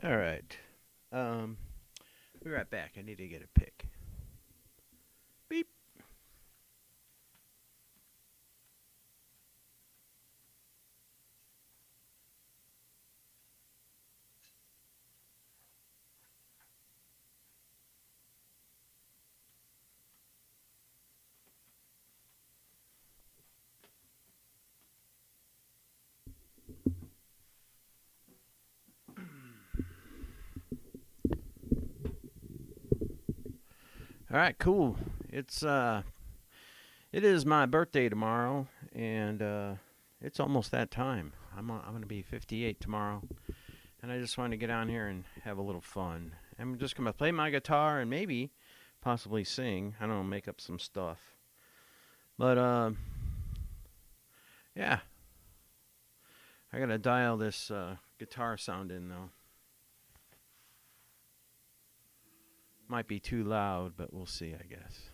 All right. Um, Be right back. I need to get a pick. Beep. All right, cool. It is my birthday tomorrow, and it's almost that time. I'm gonna be 58 tomorrow, and I just wanted to get on here and have a little fun. I'm just gonna play my guitar and maybe, possibly sing. I don't know, make up some stuff. But yeah, I gotta dial this guitar sound in though. Might be too loud, but we'll see, I guess.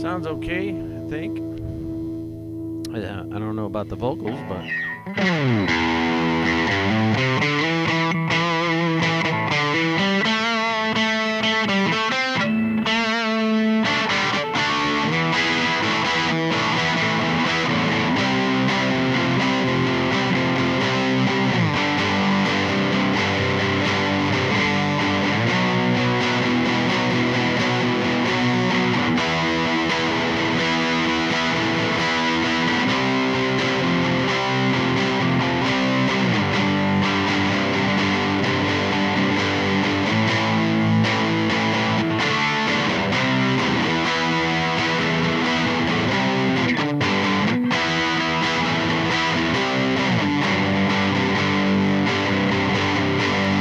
Sounds okay, I think. I don't know about the vocals, but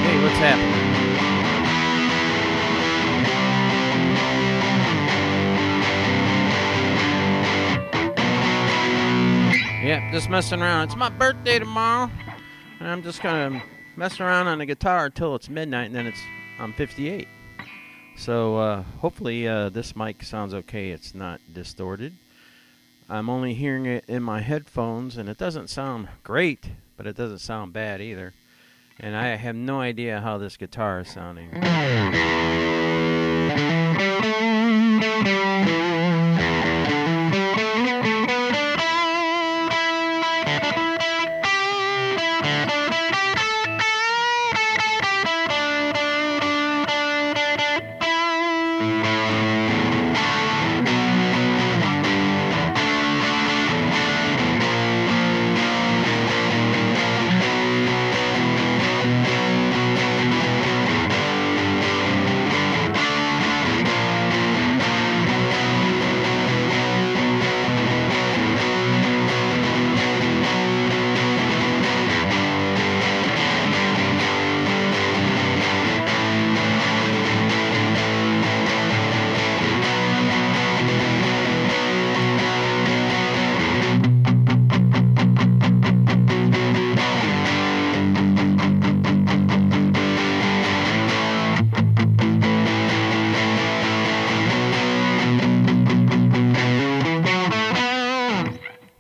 hey, what's happening? Yeah, just messing around. It's my birthday tomorrow, and I'm just kind of messing around on the guitar until it's midnight, and then I'm 58. So hopefully this mic sounds okay. It's not distorted. I'm only hearing it in my headphones, and it doesn't sound great, but it doesn't sound bad either. And I have no idea how this guitar is sounding.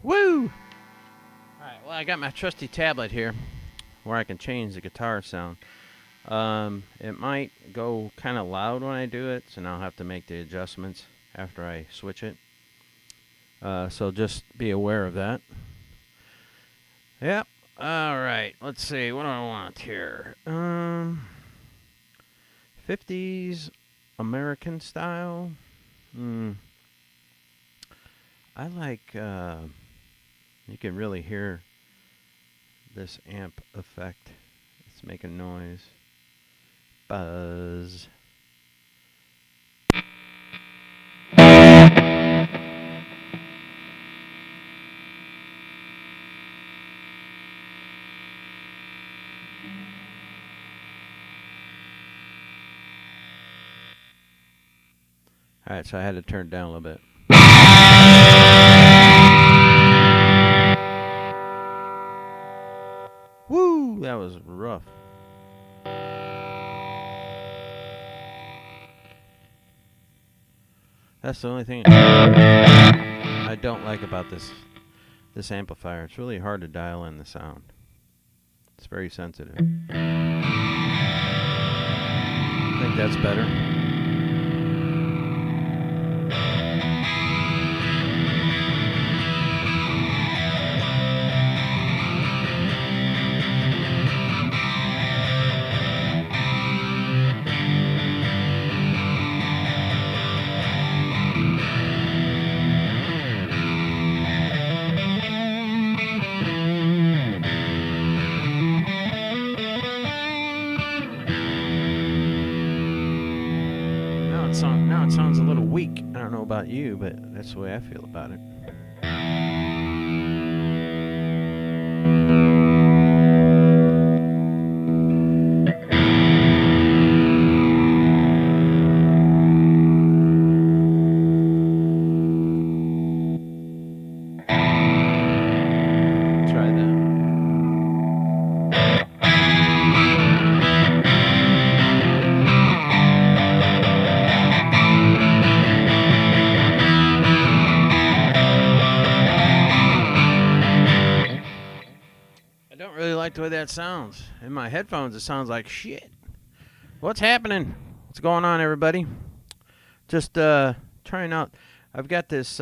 Woo! Alright, well, I got my trusty tablet here where I can change the guitar sound. It might go kind of loud when I do it, so now I'll have to make the adjustments after I switch it. So just be aware of that. Yep. All right. Let's see. What do I want here? 50s American style. Hmm. I like. You can really hear this amp effect. It's making noise. Buzz. Alright, so I had to turn it down a little bit. Woo! That was rough. That's the only thing I don't like about this amplifier. It's really hard to dial in the sound. It's very sensitive. I think that's better. Now it sounds a little weak. I don't know about you, but that's the way I feel about it. Try that. I don't really like the way that sounds. In my headphones, it sounds like shit. What's happening? What's going on, everybody? Just trying out. I've got this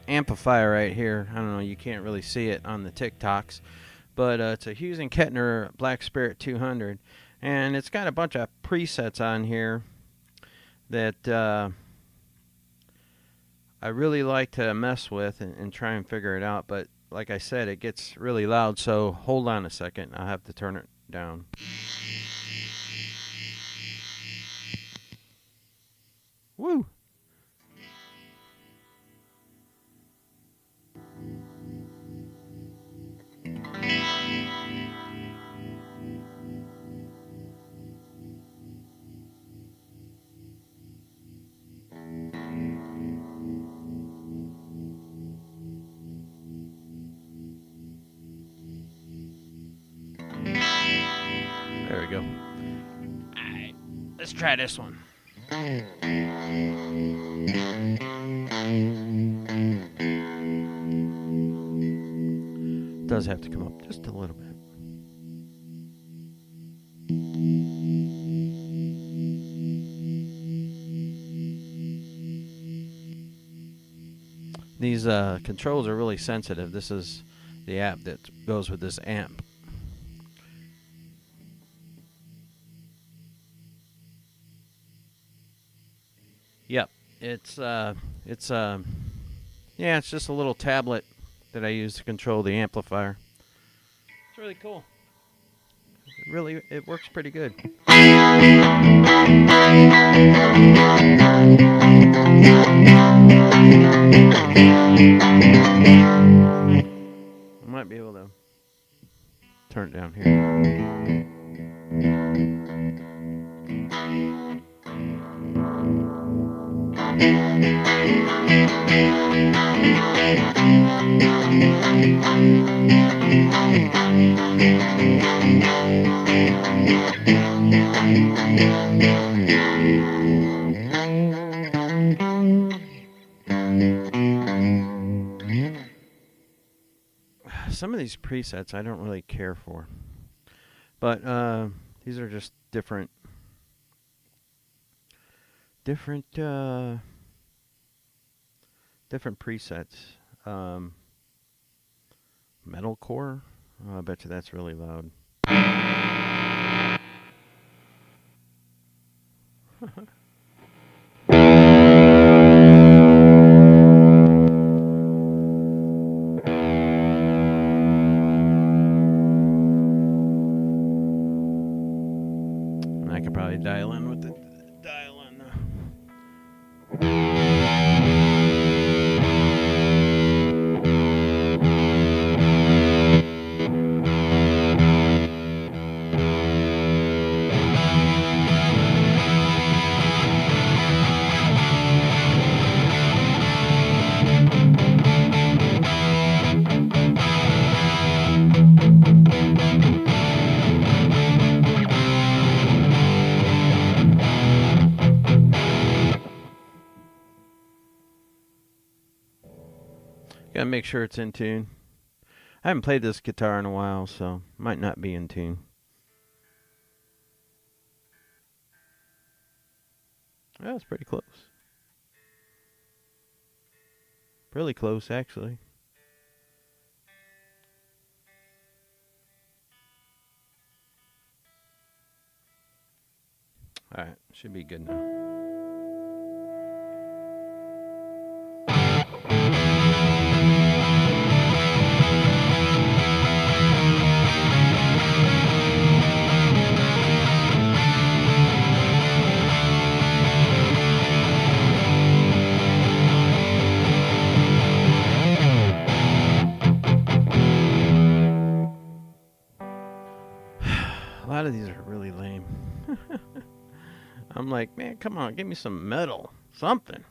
amplifier right here. I don't know. You can't really see it on the TikToks, but it's a Hughes and Kettner Black Spirit 200, and it's got a bunch of presets on here that I really like to mess with and try and figure it out. But like I said, it gets really loud. So hold on a second. I'll have to turn it down. Woo! There we go. Alright, let's try this one. It does have to come up just a little bit. These controls are really sensitive. This is the app that goes with this amp. Yep, it's just a little tablet that I use to control the amplifier. It's really cool. It works pretty good. I might be able to turn it down here. Some of these presets I don't really care for, but these are just different presets. Metalcore. Oh, I bet you that's really loud. I could probably dial in with the dial in. gotta make sure it's in tune. I haven't played this guitar in a while, so might not be in tune. Well, it's pretty close. Really close, actually. Alright, should be good now. A lot of these are really lame. I'm like, man, come on, give me some metal, something.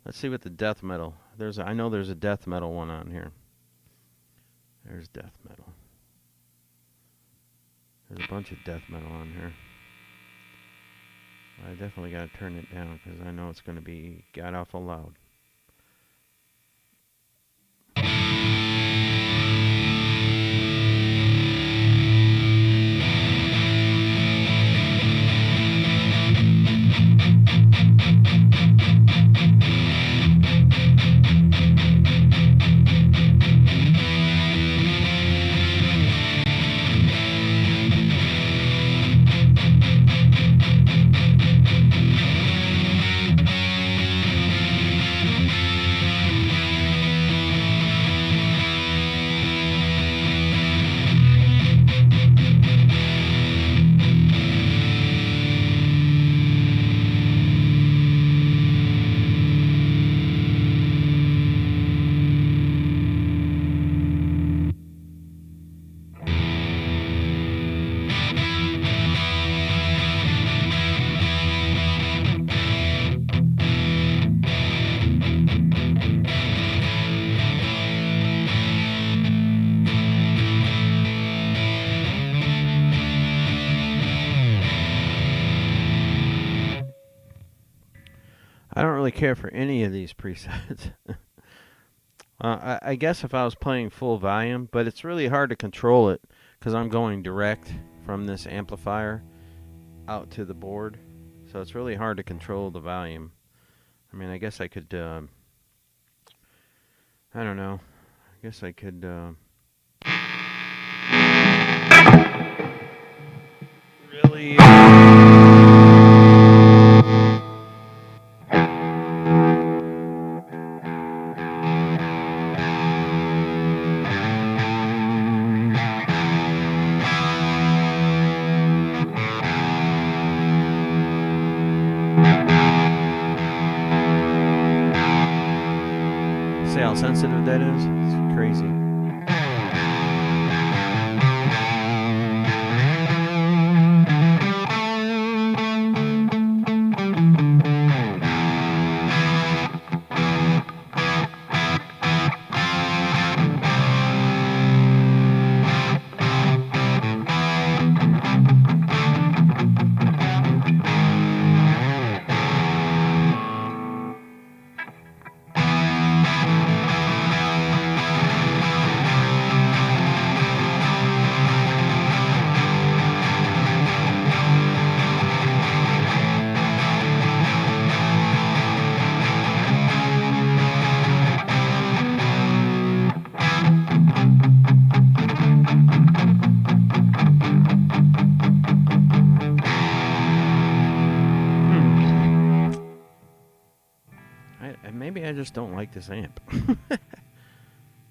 Let's see what the death metal. I know there's a death metal one on here. There's death metal. There's a bunch of death metal on here. I definitely got to turn it down because I know it's going to be god awful loud. I don't really care for any of these presets. I guess if I was playing full volume, but it's really hard to control it because I'm going direct from this amplifier out to the board. So it's really hard to control the volume. I mean, I guess I could, I don't know. I guess I could, really... See how sensitive that is? It's crazy. Maybe I just don't like this amp.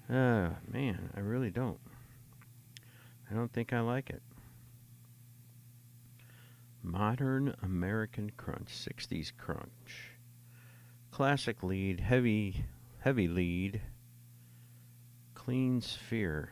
Man, I really don't. I don't think I like it. Modern American Crunch, 60s Crunch. Classic lead, heavy lead. Clean sphere.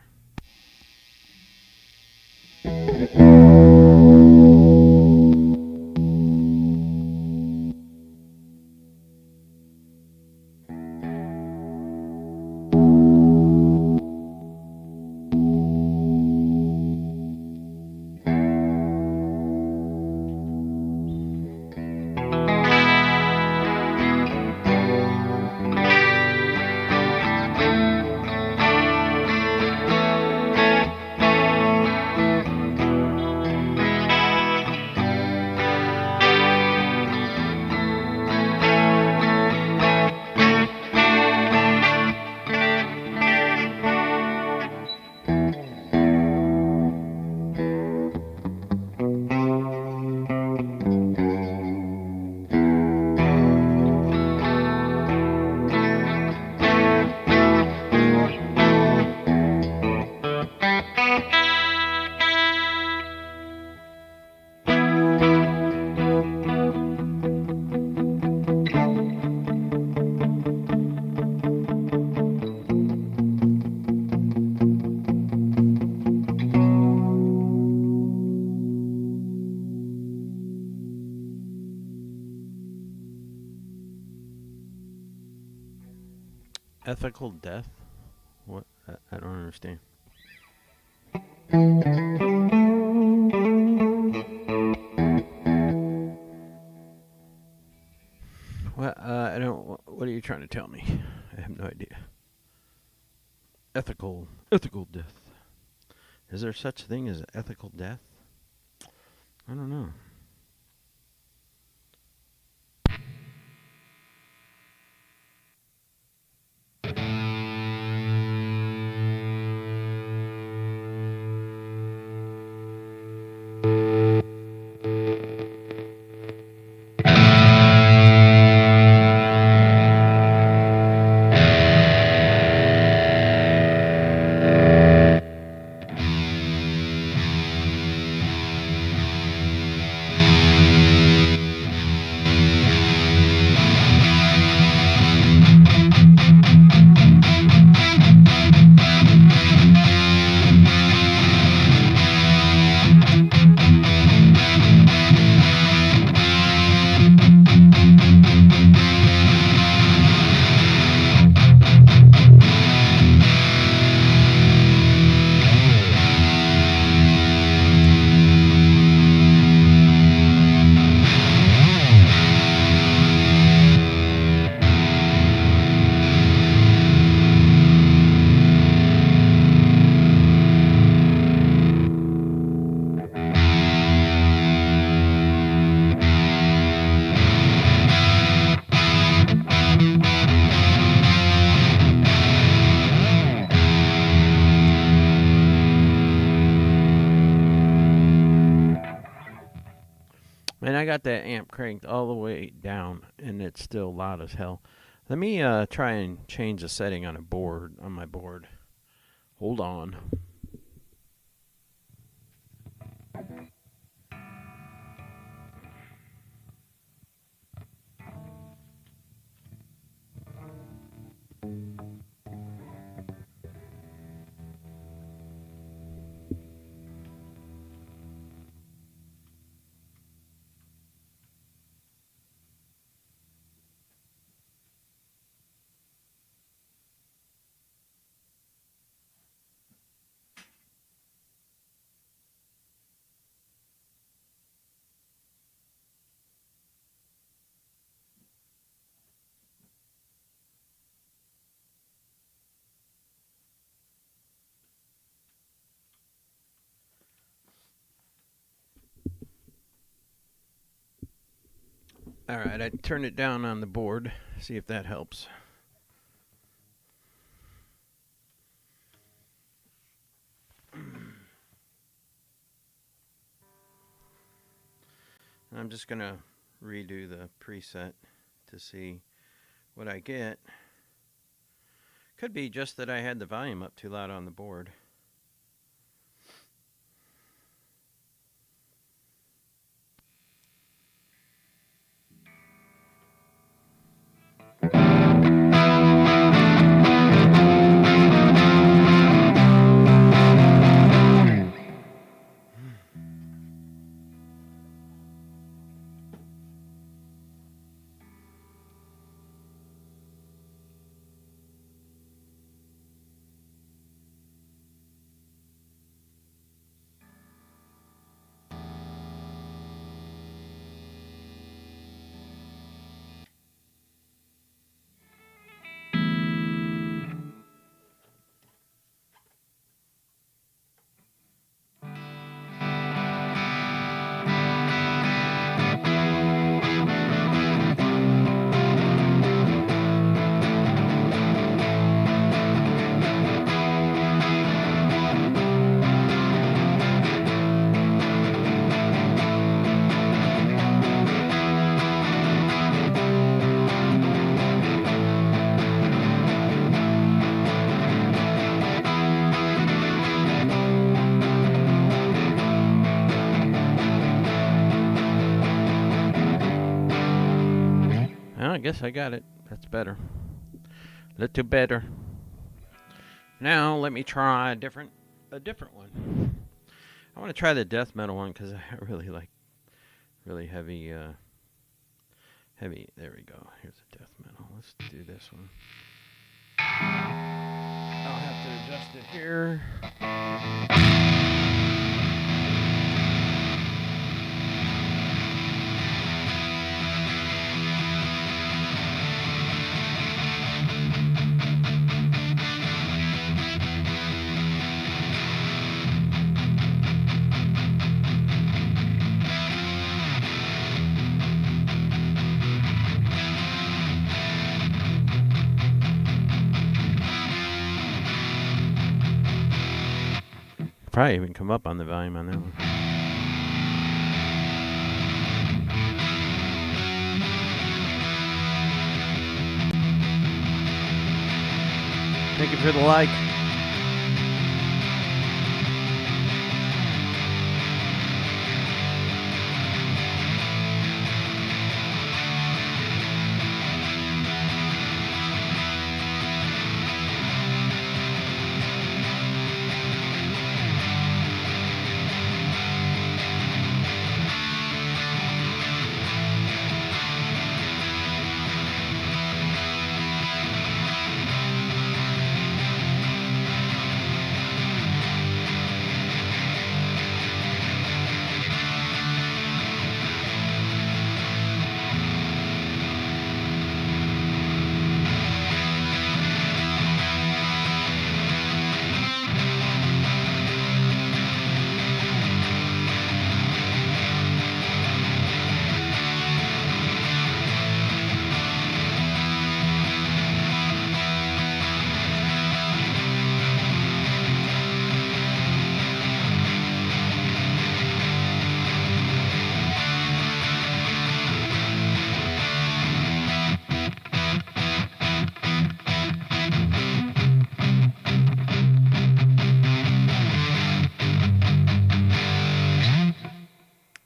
Ethical death? What? I don't understand. What? I don't. What are you trying to tell me? I have no idea. Ethical death. Is there such thing as ethical death? I don't know. Man, I got that amp cranked all the way down, and it's still loud as hell. Let me try and change the setting on my board. Hold on. All right, I turned it down on the board. See if that helps. I'm just gonna redo the preset to see what I get. Could be just that I had the volume up too loud on the board. I guess I got it. That's better. Little better. Now let me try a different one. I want to try the death metal one because I really like really heavy. Heavy. There we go. Here's a death metal. Let's do this one. I'll have to adjust it here. Probably even come up on the volume on that one. Thank you for the like.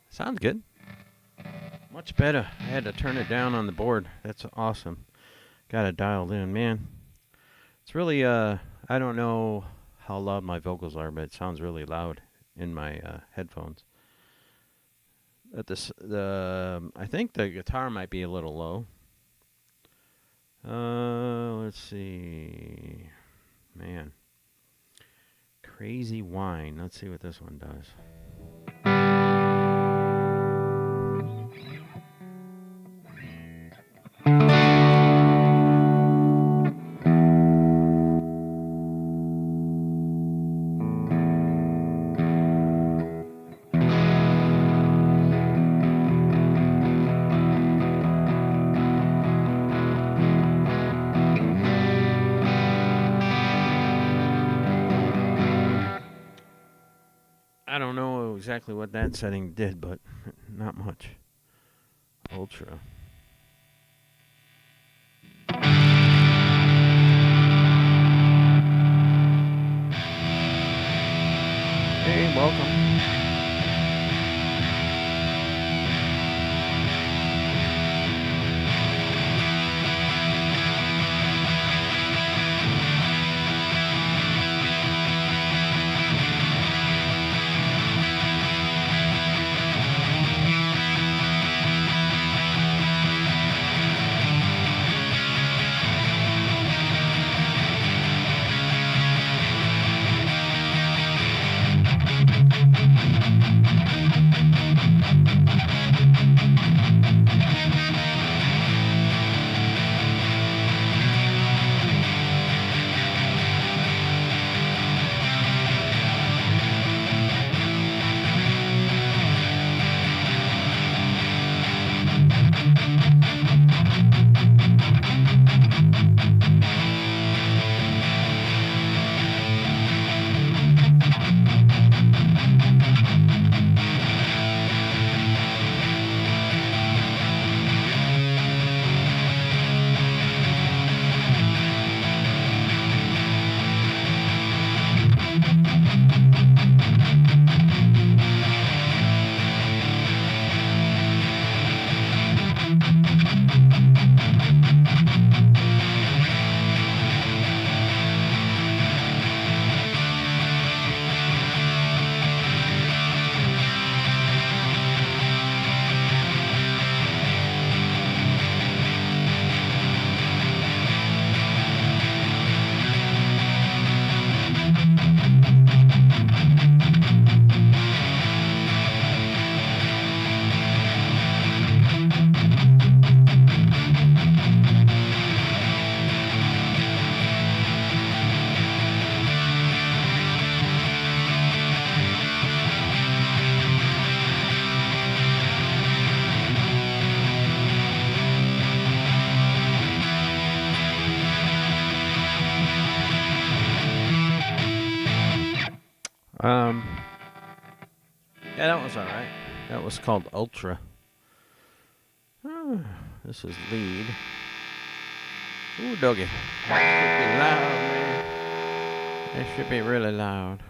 Sounds good. Much better. I had to turn it down on the board. That's awesome. Got it dialed in, man. It's really, I don't know how loud my vocals are, but it sounds really loud in my headphones. At I think the guitar might be a little low. Let's see. Man. Crazy Wine. Let's see what this one does. I don't know exactly what that setting did, but not much. Ultra. Hey, welcome. Um, yeah, that was all right. That was called Ultra. This is lead. Ooh, doggy. That should be loud, man. That should be really loud.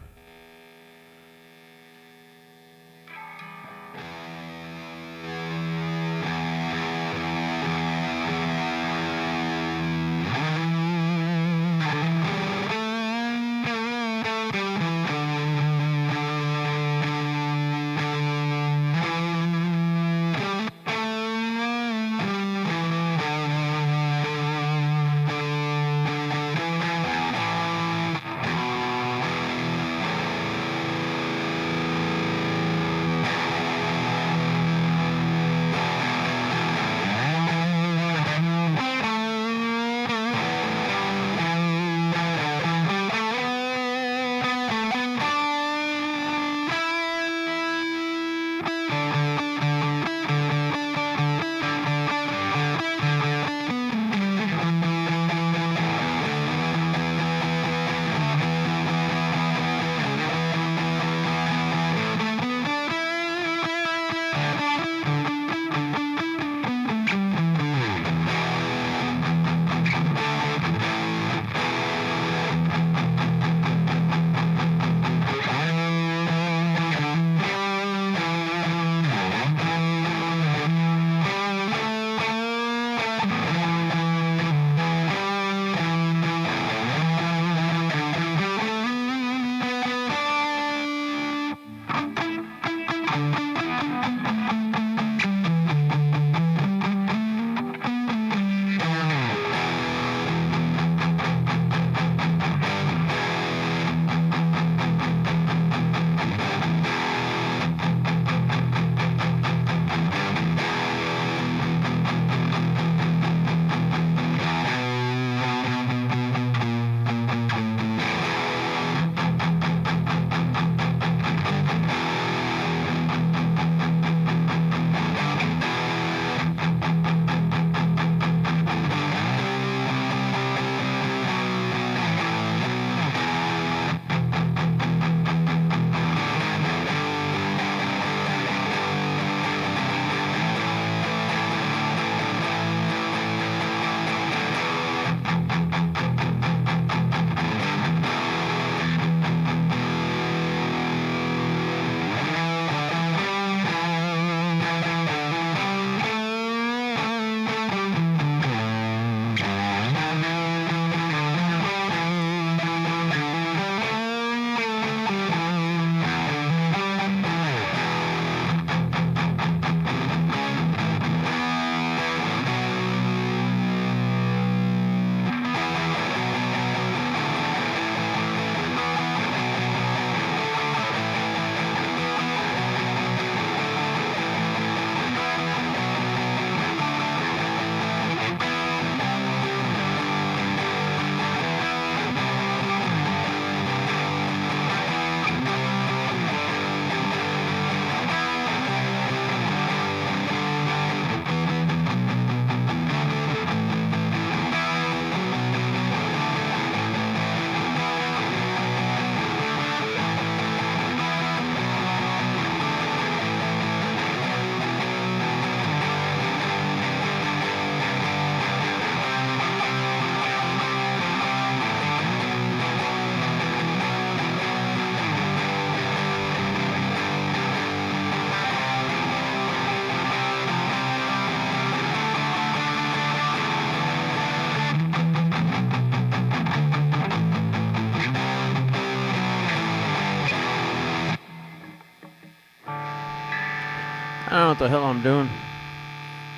I don't know what the hell I'm doing.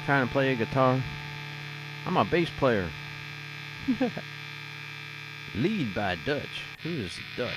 Trying to play a guitar. I'm a bass player. Lead by Dutch. Who is Dutch?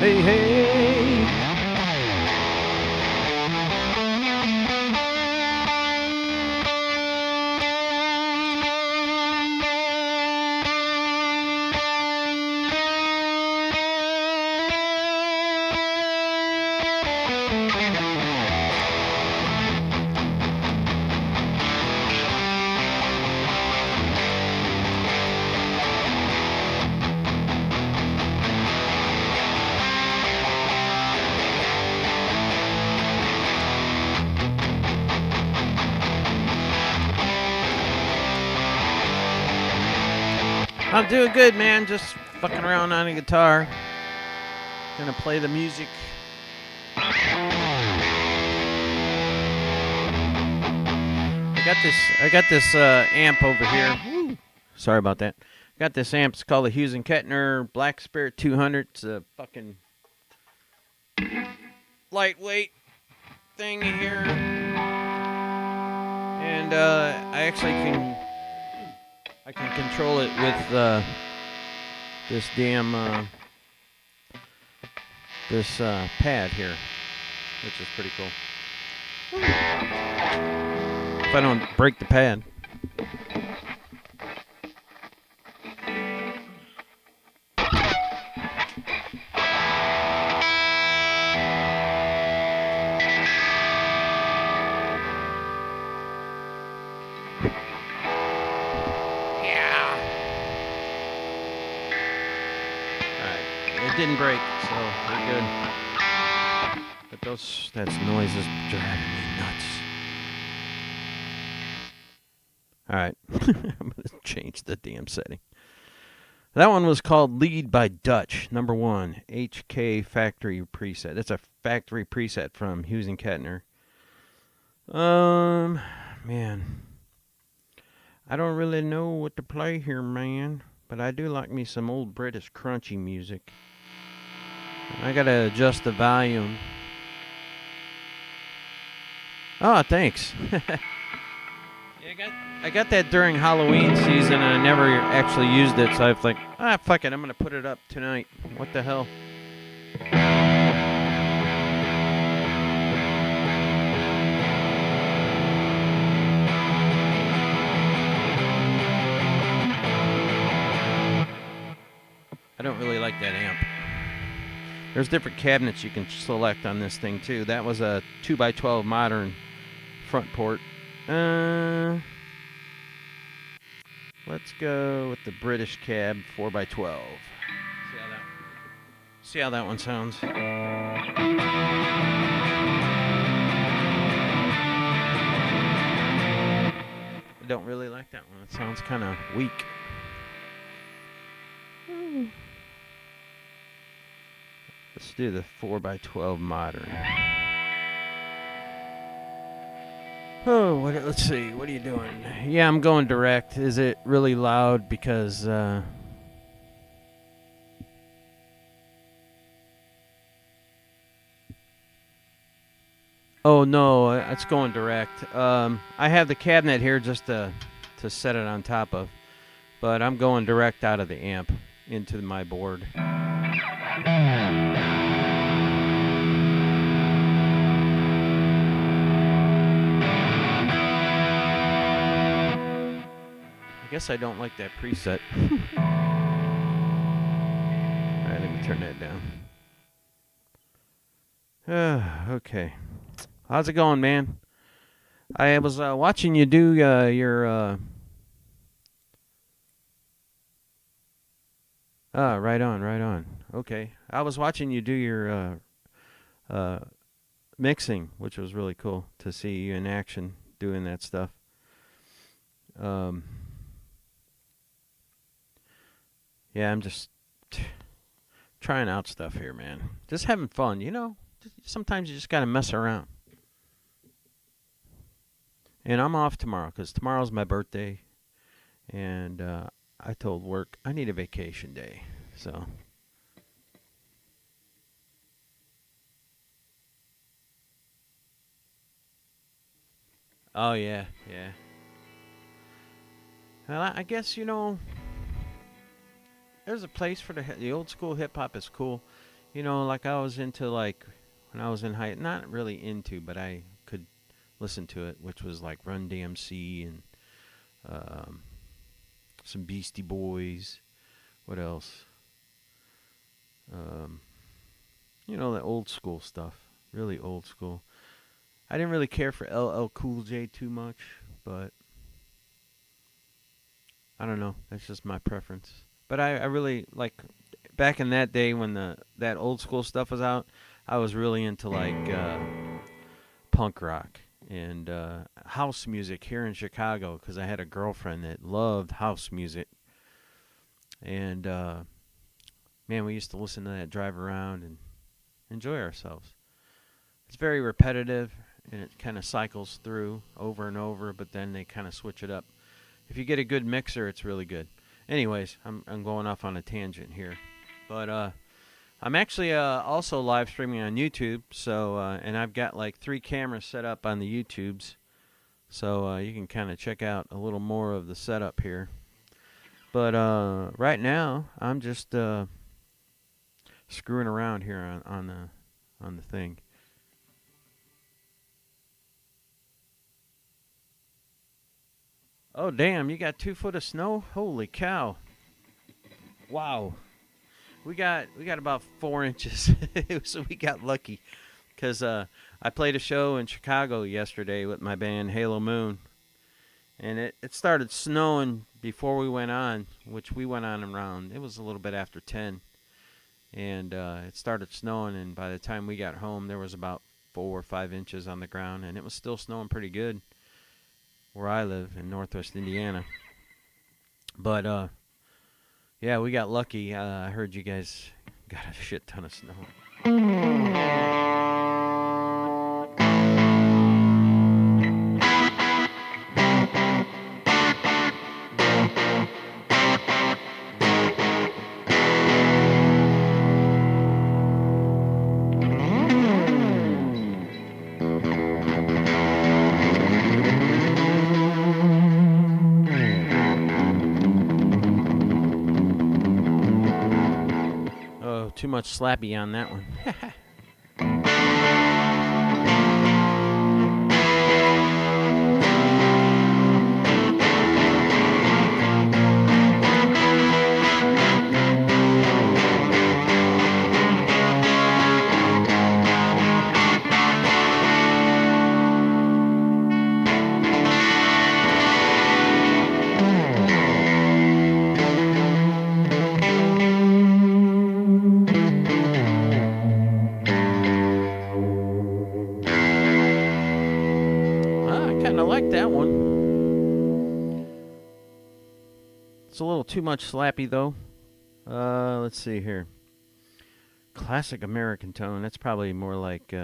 Hey, hey. I'm doing good, man. Just fucking around on a guitar. Gonna play the music. I got this amp over here. Woo. Sorry about that. Got this amp. It's called the Hughes and Kettner Black Spirit 200. It's a fucking lightweight thing here, and I actually can control it with this damn this pad here, which is pretty cool. If I don't break the pad. It didn't break, so we're good. But that noise is driving me nuts. Alright. I'm going to change the damn setting. That one was called Lead by Dutch, number 1, HK Factory Preset. It's a factory preset from Hughes and Kettner. Man. I don't really know what to play here, man. But I do like me some old British crunchy music. I gotta adjust the volume. Oh, thanks. Yeah, I got that during Halloween season, and I never actually used it, so I was like, fuck it, I'm gonna put it up tonight. What the hell? I don't really like that amp. There's different cabinets you can select on this thing too. That was a 2x12 modern front port. Let's go with the British cab 4x12. See how that one sounds. I don't really like that one. It sounds kind of weak. Let's do the 4x12 modern. Oh, let's see. What are you doing? Yeah, I'm going direct. Is it really loud? Because oh no, it's going direct. I have the cabinet here just to set it on top of, but I'm going direct out of the amp into my board. I guess I don't like that preset. Alright, let me turn that down. Okay. How's it going, man? I was watching you do your... right on. Okay. I was watching you do your mixing, which was really cool to see you in action doing that stuff. Yeah, I'm just trying out stuff here, man. Just having fun, you know? Sometimes you just got to mess around. And I'm off tomorrow because tomorrow's my birthday. And I told work I need a vacation day. So. Oh, yeah. Well, I guess, you know, there's a place for the old school hip hop is cool. Like I was into like when I was in high, not really into, but I could listen to it, which was like Run DMC and um, some Beastie Boys. What else? Um, the old school stuff, really old school. I didn't really care for LL Cool J too much, but I don't know. That's just my preference. But I really like back in that day when that old school stuff was out. I was really into like punk rock and house music here in Chicago because I had a girlfriend that loved house music, and man, we used to listen to that drive around and enjoy ourselves. It's very repetitive and it kind of cycles through over and over, but then they kind of switch it up. If you get a good mixer, it's really good. Anyways, I'm going off on a tangent here, but I'm actually also live streaming on YouTube. So and I've got like 3 cameras set up on the YouTubes, so you can kind of check out a little more of the setup here. But right now, I'm just screwing around here on the thing. Oh damn! You got 2 foot of snow? Holy cow! Wow. We got about 4 inches, so we got lucky. Cause I played a show in Chicago yesterday with my band Halo Moon, and it started snowing before we went on, which we went on around. It was a little bit after 10, and it started snowing. And by the time we got home, there was about 4 or 5 inches on the ground, and it was still snowing pretty good where I live in Northwest Indiana. But yeah, we got lucky. I heard you guys got a shit ton of snow. Oh, too much slappy on that one. I kind of like that one. It's a little too much slappy though. Let's see here. Classic American tone. That's probably more like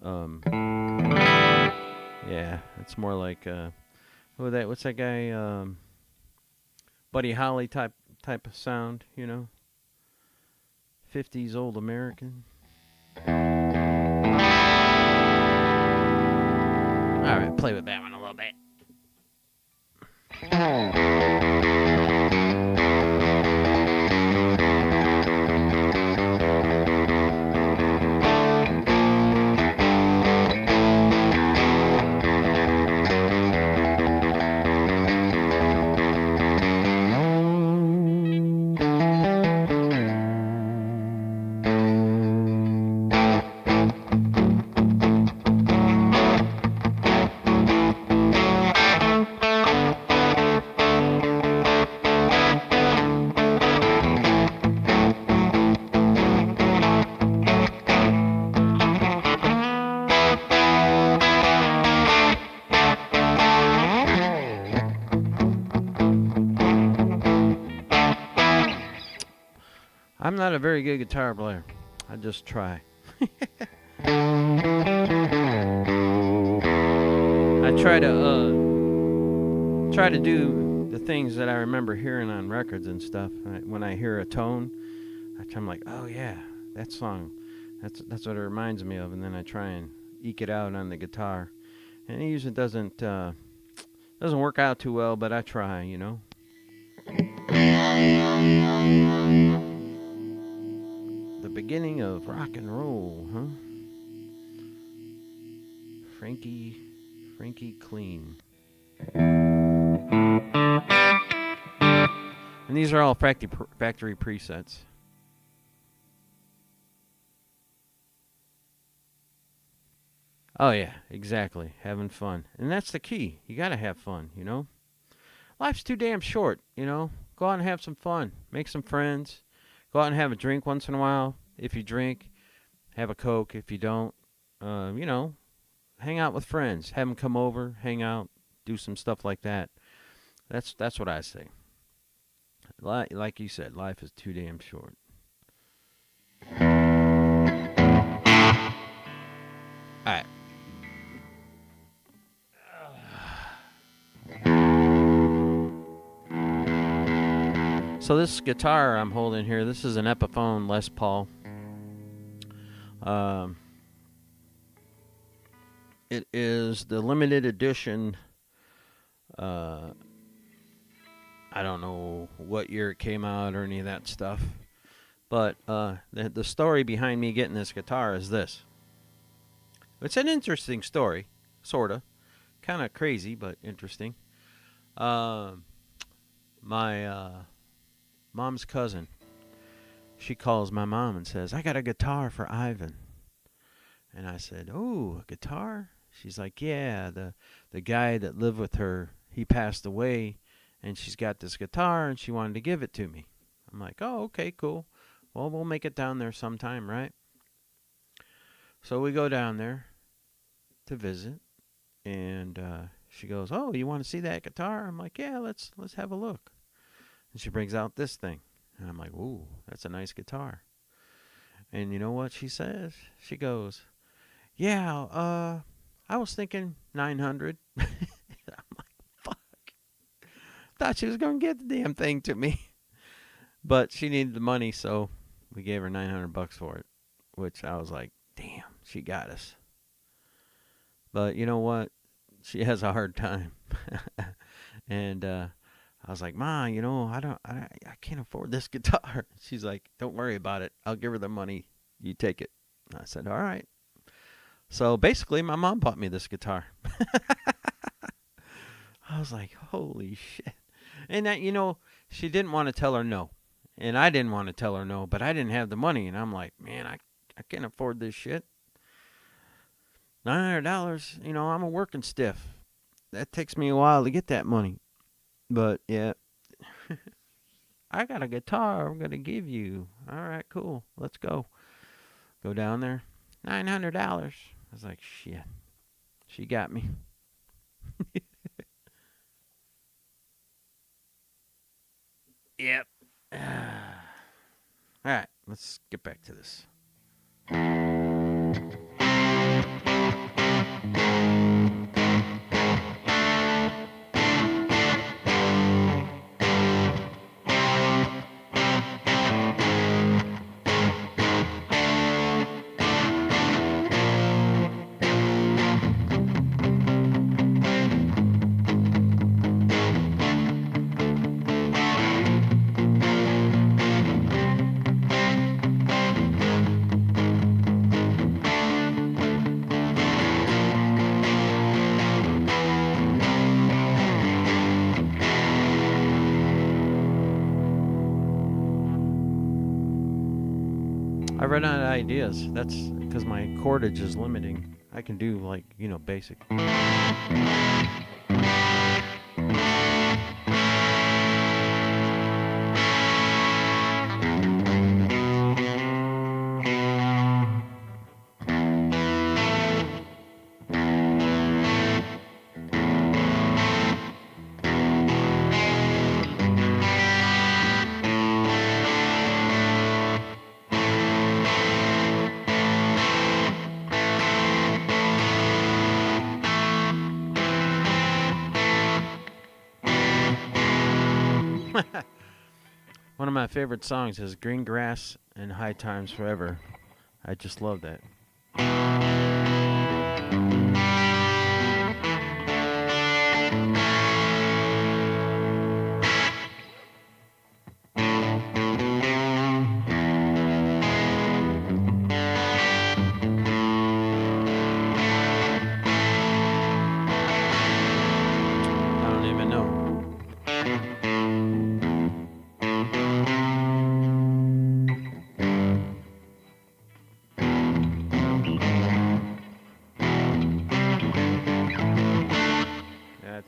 um yeah, it's more like what's that guy Buddy Holly type of sound, 50s old American. All right, play with that one a little bit. I'm not a very good guitar player. I just try. I try to do the things that I remember hearing on records and stuff. When I hear a tone, I'm like, oh yeah, that song. That's what it reminds me of, and then I try and eke it out on the guitar. And it usually doesn't work out too well, but I try. beginning of rock and roll, huh? Frankie Clean. And these are all factory presets. Oh yeah, exactly. Having fun. And that's the key. You got to have fun, you know? Life's too damn short, you know? Go out and have some fun. Make some friends. Go out and have a drink once in a while. If you drink, have a Coke. If you don't, you know, hang out with friends. Have them come over, hang out, do some stuff like that. That's what I say. Like you said, life is too damn short. All right. So this guitar I'm holding here, this is an Epiphone Les Paul. It is the limited edition. I don't know what year it came out or any of that stuff. But the story behind me getting this guitar is this. It's an interesting story, sort of. Kind of crazy, but interesting. My mom's cousin, she calls my mom and says, I got a guitar for Ivan. And I said, oh, a guitar? She's like, yeah, the guy that lived with her, he passed away, and she's got this guitar, and she wanted to give it to me. I'm like, oh, okay, cool. Well, we'll make it down there sometime, right? So we go down there to visit, and she goes, oh, you want to see that guitar? I'm like, yeah, let's have a look. And she brings out this thing, and I'm like, ooh, that's a nice guitar. And you know what she says? She goes, yeah, I was thinking 900. I'm like, fuck. Thought she was going to get the damn thing to me. But she needed the money, so we gave her $900 for it, which I was like, damn, she got us. But you know what? She has a hard time. And I was like, Ma, you know, I can't afford this guitar. She's like, don't worry about it. I'll give her the money. You take it. I said, all right. So basically, my mom bought me this guitar. I was like, holy shit. And that, you know, she didn't want to tell her no. And I didn't want to tell her no, but I didn't have the money. And I'm like, man, I can't afford this shit. $900, you know, I'm a working stiff. That takes me a while to get that money. But, yeah. I got a guitar I'm going to give you. All right, cool. Let's go. Go down there. $900. I was like, shit. She got me. Yep. All right, let's get back to this. I run out of ideas. That's because my cordage is limiting. I can do, like, you know, basic. One of my favorite songs is Green Grass and High Times Forever. I just love that.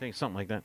think something like that.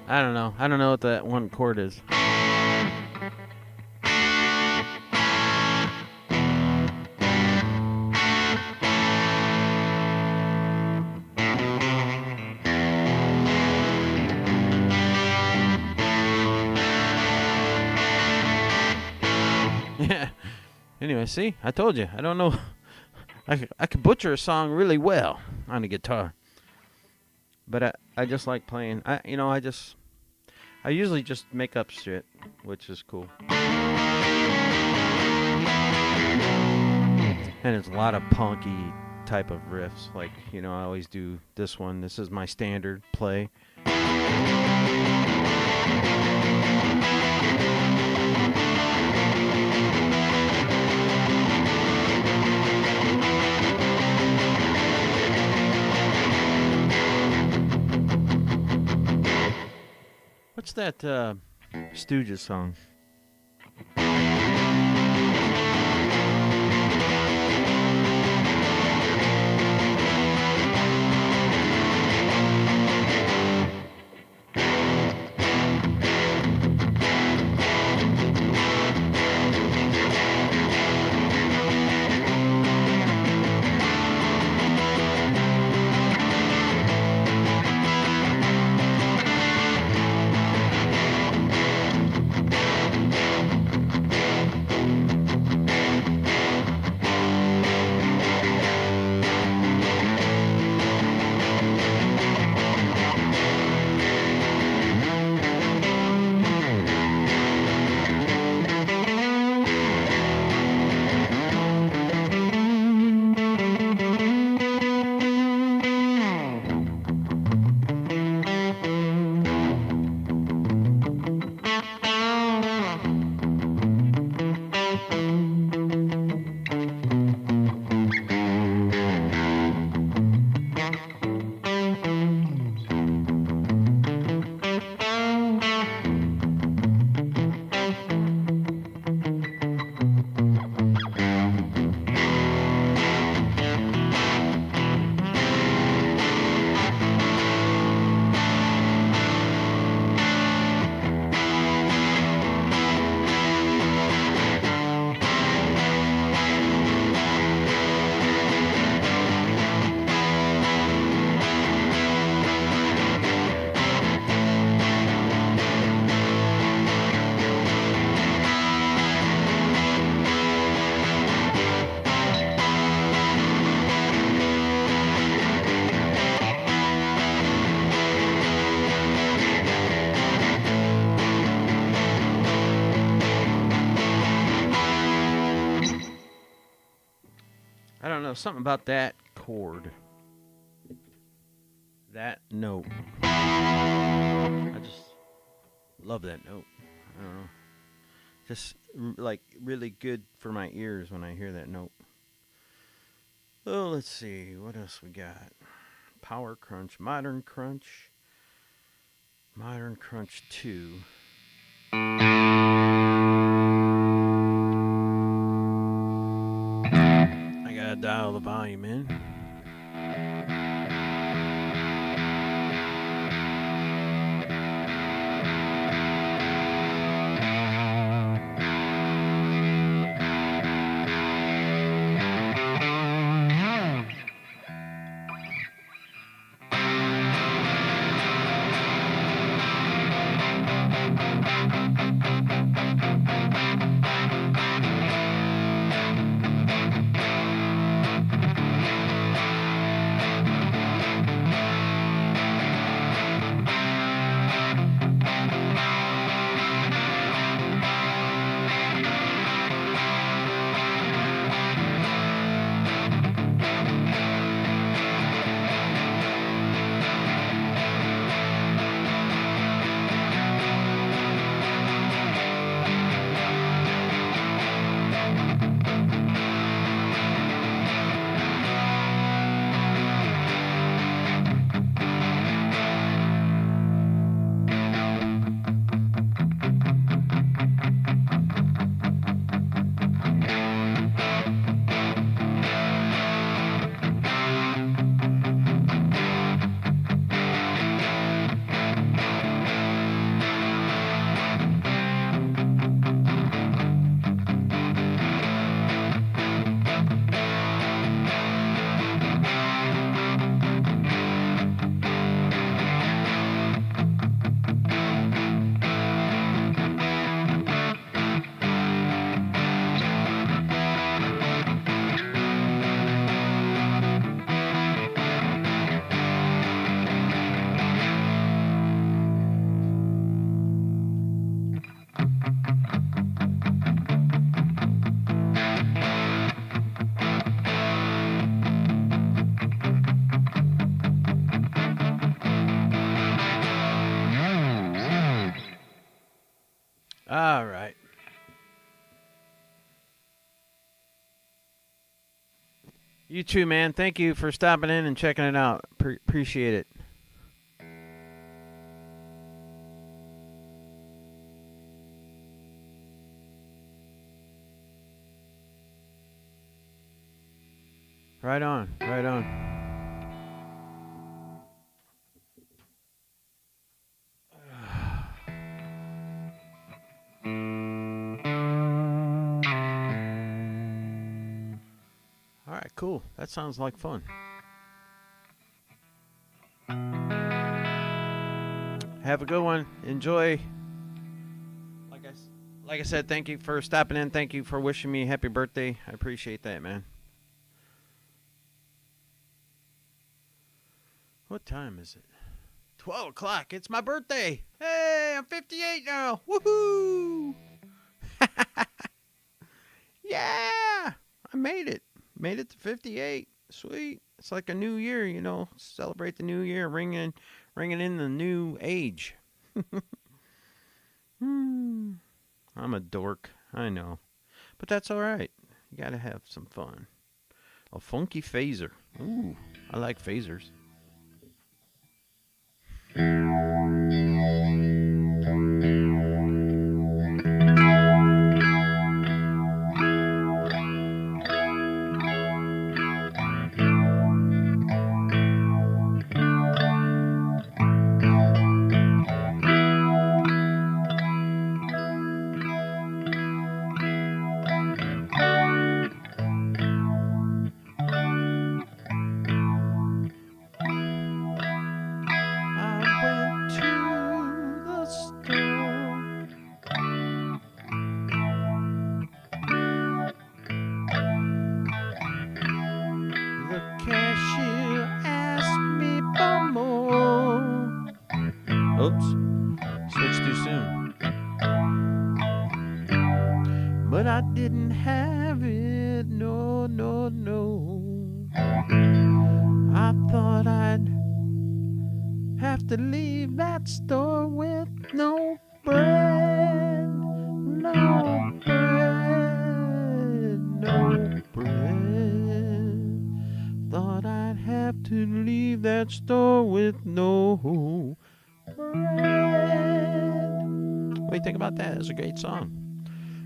I don't know. I don't know what that one chord is. Yeah. Anyway, see, I told you. I don't know. I could butcher a song really well on a guitar, but I just like playing. I usually just make up shit, which is cool. And it's a lot of punky type of riffs. Like, I always do this one. This is my standard play. What's that Stooges song? I don't know, something about that chord. That note. I just love that note. I don't know. Just like really good for my ears when I hear that note. Oh, let's see. What else we got? Power Crunch, Modern Crunch, Modern Crunch 2. I gotta dial the volume in. All right. You too, man. Thank you for stopping in and checking it out. Appreciate it. Right on. Right on. All right, cool. That sounds like fun. Have a good one. Enjoy. Like I said, thank you for stopping in. Thank you for wishing me a happy birthday. I appreciate that, man. What time is it? 12 o'clock. It's my birthday. Hey, I'm 58 now. Woohoo! Yeah! I made it. Made it to 58. Sweet. It's like a new year, you know. Celebrate the new year, ringing in the new age. I'm a dork. I know. But that's all right. You got to have some fun. A funky phaser. Ooh, I like phasers. Oops. Switched too soon. But I didn't have it. No, no, no. I thought I'd have to leave that store with no bread. No bread. No bread. Thought I'd have to leave that store with no bread. What do you think about that? It's a great song.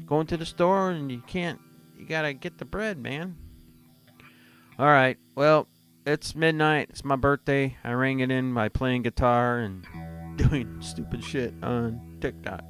Going to the store and you gotta get the bread, man. All right, well, it's midnight. It's my birthday. I rang it in by playing guitar and doing stupid shit on TikTok.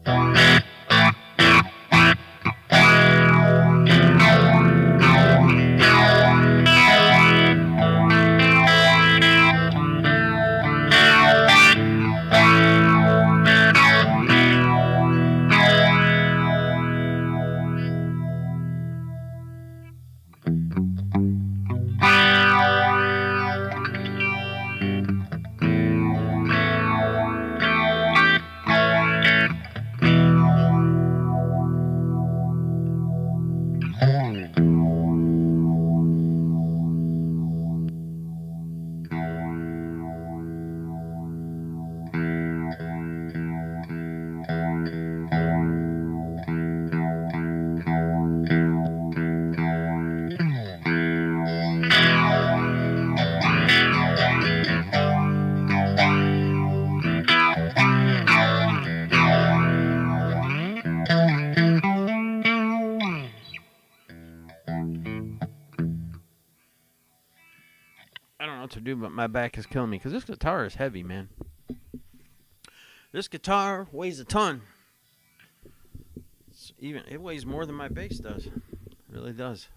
I don't know what to do, but my back is killing me because this guitar is heavy, man. This guitar weighs a ton. It weighs more than my bass does. It really does.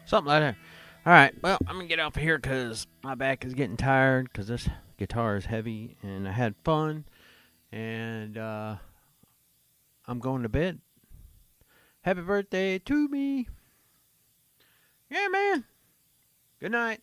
Something like that. All right. Well, I'm gonna get off of here because my back is getting tired because this guitar is heavy, and I had fun, and I'm going to bed. Happy birthday to me. Yeah, man. Good night.